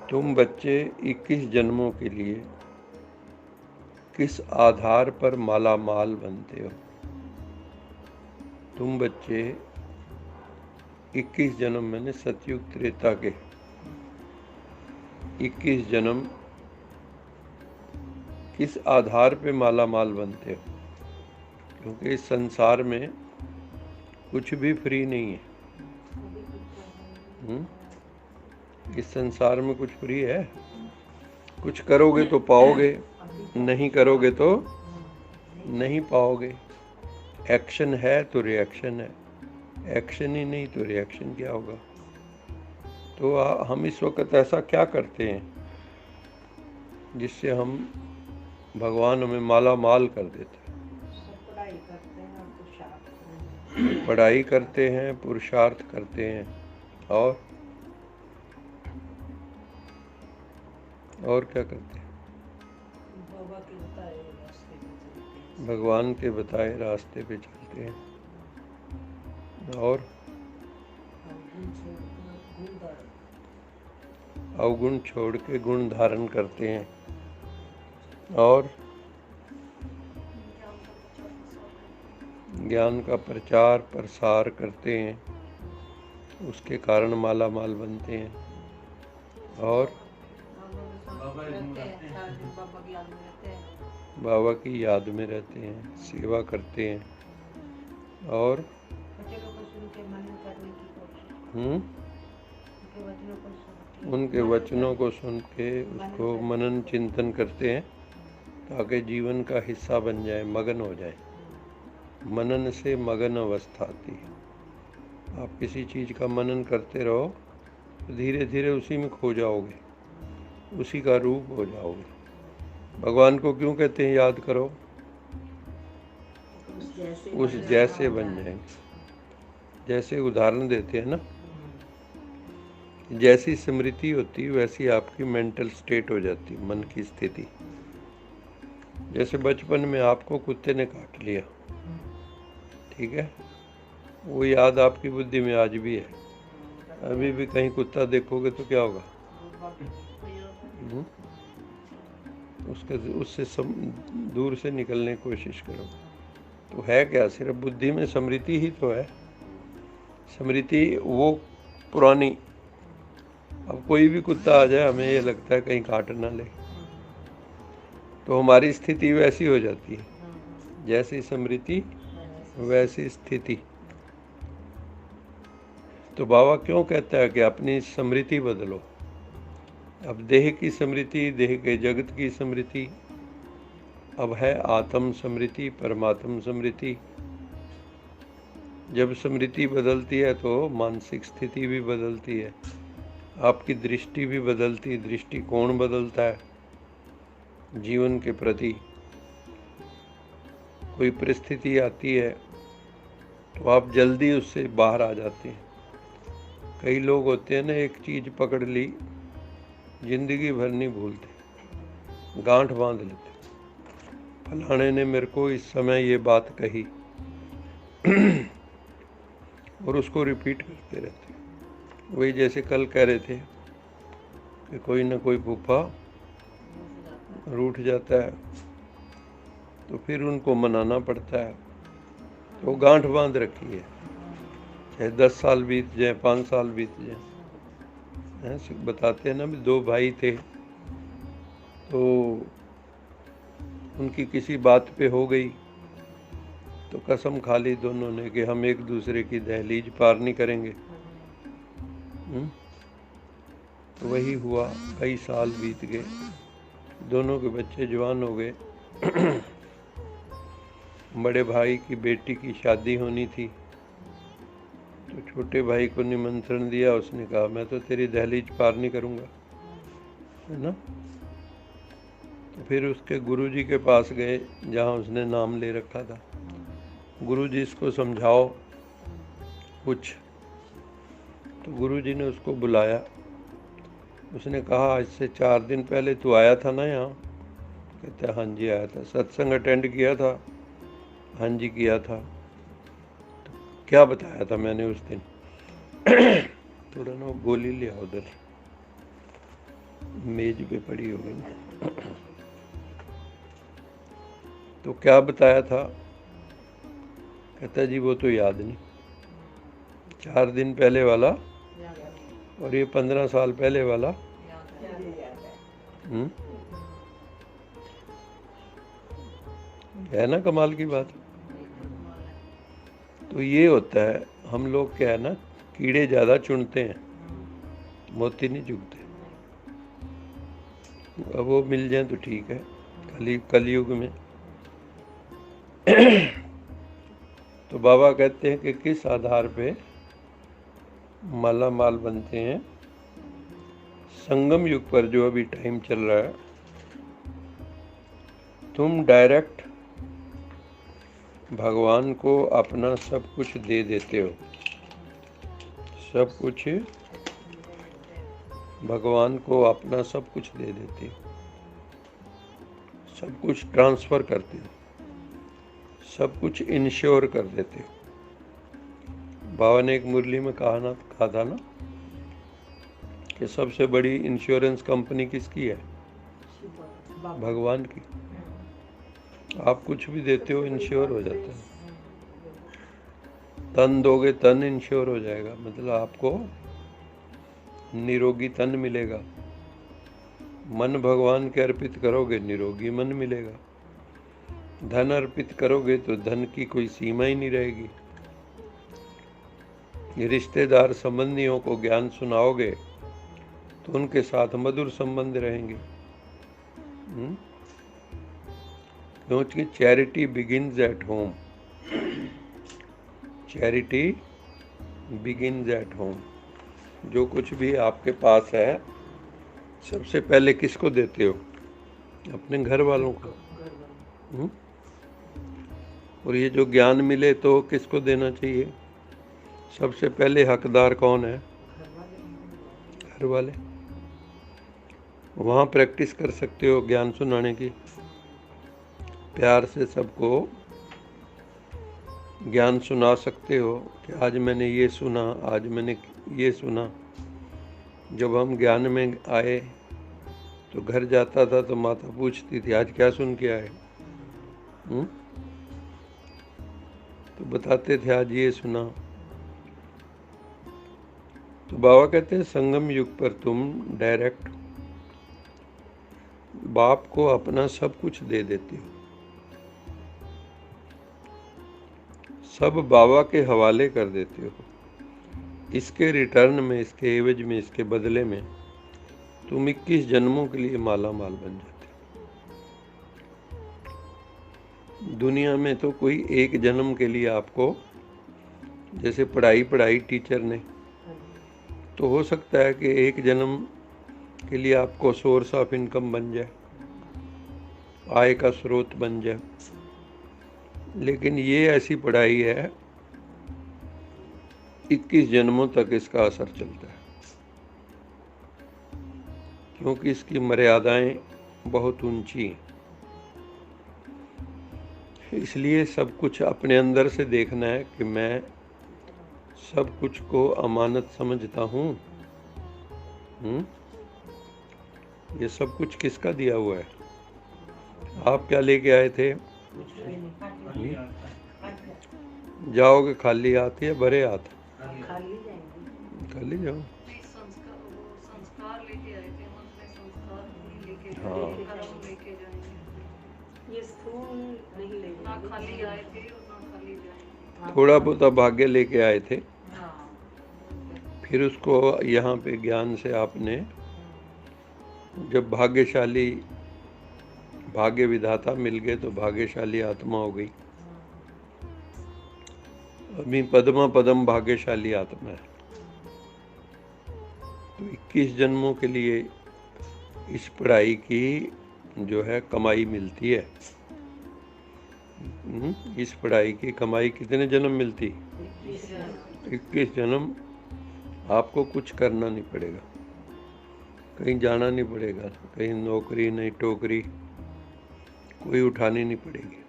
तुम बच्चे 21 जन्मों के लिए किस आधार पर माला माल बनते हो? तुम बच्चे 21 जन्म, मैंने सतयुग त्रेता के 21 जन्म किस आधार पे माला माल बनते हो? क्योंकि इस संसार में कुछ भी फ्री नहीं है। इस संसार में कुछ फ्री है? कुछ करोगे तो पाओगे, नहीं करोगे तो नहीं पाओगे। एक्शन है तो रिएक्शन है, एक्शन ही नहीं तो रिएक्शन क्या होगा? तो हम इस वक्त ऐसा क्या करते हैं जिससे हम भगवान हमें माला माल कर देते हैं? पढ़ाई करते हैं, पुरुषार्थ करते हैं, और क्या करते हैं? भगवान के बताए रास्ते पे चलते हैं, और अवगुण छोड़ के गुण धारण करते हैं, और ज्ञान का प्रचार प्रसार करते हैं, उसके कारण माला माल बनते हैं, और बाबा की याद में रहते हैं, सेवा करते हैं, और उनके वचनों को सुन के उसको मनन चिंतन करते हैं ताकि जीवन का हिस्सा बन जाए, मगन हो जाए। मनन से मगन अवस्था आती है। आप किसी चीज़ का मनन करते रहो तो धीरे धीरे उसी में खो जाओगे, उसी का रूप हो जाओगे। भगवान को क्यों कहते हैं याद करो? उस जैसे बन जाएंगे। जैसे उदाहरण देते हैं ना, जैसी स्मृति होती है वैसी आपकी मेंटल स्टेट हो जाती है, मन की स्थिति। जैसे बचपन में आपको कुत्ते ने काट लिया, ठीक है, वो याद आपकी बुद्धि में आज भी है। अभी भी कहीं कुत्ता देखोगे तो क्या होगा? उससे दूर से निकलने की कोशिश करो। तो है क्या? सिर्फ बुद्धि में स्मृति ही तो है। स्मृति वो पुरानी। अब कोई भी कुत्ता आ जाए, हमें ये लगता है कहीं काट ना ले, तो हमारी स्थिति वैसी हो जाती है। जैसी स्मृति वैसी स्थिति। तो बाबा क्यों कहता है कि अपनी स्मृति बदलो? अब देह की स्मृति, देह के जगत की स्मृति, अब है आत्म स्मृति, परमात्म स्मृति। जब स्मृति बदलती है तो मानसिक स्थिति भी बदलती है, आपकी दृष्टि भी बदलती है, दृष्टिकोण बदलता है जीवन के प्रति। कोई परिस्थिति आती है तो आप जल्दी उससे बाहर आ जाते हैं। कई लोग होते हैं ना, एक चीज़ पकड़ ली, जिंदगी भर नहीं भूलते, गांठ बांध लेते। फलाने ने मेरे को इस समय ये बात कही और उसको रिपीट करते रहते। वही जैसे कल कह रहे थे कि कोई ना कोई फूफा रूठ जाता है तो फिर उनको मनाना पड़ता है, तो वो गांठ बांध रखी है। चाहे 10 साल बीत जाए, 5 साल बीत जाए। बताते हैं ना, भी 2 भाई थे, तो उनकी किसी बात पे हो गई तो कसम खा ली दोनों ने कि हम एक दूसरे की दहलीज पार नहीं करेंगे। तो वही हुआ, कई साल बीत गए, दोनों के बच्चे जवान हो गए। बड़े भाई की बेटी की शादी होनी थी, तो छोटे भाई को निमंत्रण दिया। उसने कहा मैं तो तेरी दहलीज पार नहीं करूँगा, है ना। तो फिर उसके गुरुजी के पास गए जहाँ उसने नाम ले रखा था। गुरुजी इसको समझाओ कुछ। तो गुरुजी ने उसको बुलाया। उसने कहा आज से 4 दिन पहले तू आया था ना यहाँ? कहता हाँ जी आया था। सत्संग अटेंड किया था? हाँ जी किया था। तो क्या बताया था मैंने उस दिन? थोड़ा ना गोली लिया उधर। मेज पे पड़ी होगी ना। तो क्या बताया था? कहता जी वो तो याद नहीं, 4 दिन पहले वाला और ये 15 साल पहले वाला। है ना कमाल की बात। तो ये होता है, हम लोग क्या है ना, कीड़े ज़्यादा चुनते हैं, मोती नहीं चुगते। अब वो मिल जाए तो ठीक है कलयुग में। तो बाबा कहते हैं कि किस आधार पे माला माल बनते हैं? संगम युग पर जो अभी टाइम चल रहा है, तुम डायरेक्ट भगवान को अपना सब कुछ दे देते हो। सब कुछ भगवान को अपना सब कुछ दे देते हो, सब कुछ ट्रांसफ़र करते हो, सब कुछ इंश्योर कर देते हो। बाबा ने एक मुरली में कहा था ना कि सबसे बड़ी इंश्योरेंस कंपनी किसकी है? भगवान की। आप कुछ भी देते हो इंश्योर हो जाता है। तन दोगे तन इंश्योर हो जाएगा, मतलब आपको निरोगी तन मिलेगा। मन भगवान के अर्पित करोगे, निरोगी मन मिलेगा। धन अर्पित करोगे तो धन की कोई सीमा ही नहीं रहेगी। रिश्तेदार संबंधियों को ज्ञान सुनाओगे तो उनके साथ मधुर संबंध रहेंगे। क्योंकि charity begins at home. Charity begins at home. जो कुछ भी आपके पास है, सबसे पहले किसको देते हो? अपने घर वालों को। और ये जो ज्ञान मिले तो किसको देना चाहिए? सबसे पहले हकदार कौन है? घर वाले। वहाँ प्रैक्टिस कर सकते हो ज्ञान सुनाने की। प्यार से सबको ज्ञान सुना सकते हो कि आज मैंने ये सुना, आज मैंने ये सुना। जब हम ज्ञान में आए तो घर जाता था तो माता पूछती थी आज क्या सुन के आए? तो बताते थे आज ये सुना। तो बाबा कहते हैं संगम युग पर तुम डायरेक्ट बाप को अपना सब कुछ दे देते हो। सब बाबा के हवाले कर देते हो। इसके रिटर्न में, इसके एवज में, इसके बदले में तुम 21 जन्मों के लिए माला माल बन जाते हो। दुनिया में तो कोई एक जन्म के लिए आपको, जैसे पढ़ाई टीचर ने, तो हो सकता है कि एक जन्म के लिए आपको सोर्स ऑफ इनकम बन जाए, आय का स्रोत बन जाए। लेकिन ये ऐसी पढ़ाई है 21 जन्मों तक इसका असर चलता है, क्योंकि इसकी मर्यादाएं बहुत ऊंची हैं। इसलिए सब कुछ अपने अंदर से देखना है कि मैं सब कुछ को अमानत समझता हूँ। ये सब कुछ किसका दिया हुआ है? आप क्या लेके आए थे? जाओगे खाली हाथ या भरे हाथ? खाली जाओ। हाँ, थोड़ा बहुत भाग्य लेके आए थे, फिर उसको यहाँ पे ज्ञान से आपने, जब भाग्यशाली भाग्य विधाता मिल गए तो भाग्यशाली आत्मा हो गई। अभी पद्मा पदम भाग्यशाली आत्मा है। तो 21 जन्मों के लिए इस पढ़ाई की जो है कमाई मिलती है। इस पढ़ाई की कमाई कितने जन्म मिलती? 21 जन्म। आपको कुछ करना नहीं पड़ेगा, कहीं जाना नहीं पड़ेगा, कहीं नौकरी नहीं टोकरी कोई उठानी नहीं पड़ेगी,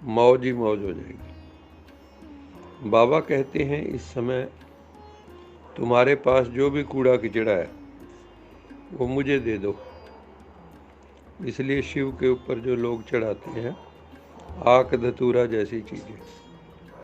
मौज ही मौज हो जाएगी। बाबा कहते हैं इस समय तुम्हारे पास जो भी कूड़ा कचड़ा है वो मुझे दे दो। इसलिए शिव के ऊपर जो लोग चढ़ाते हैं आक धतूरा जैसी चीज़ें,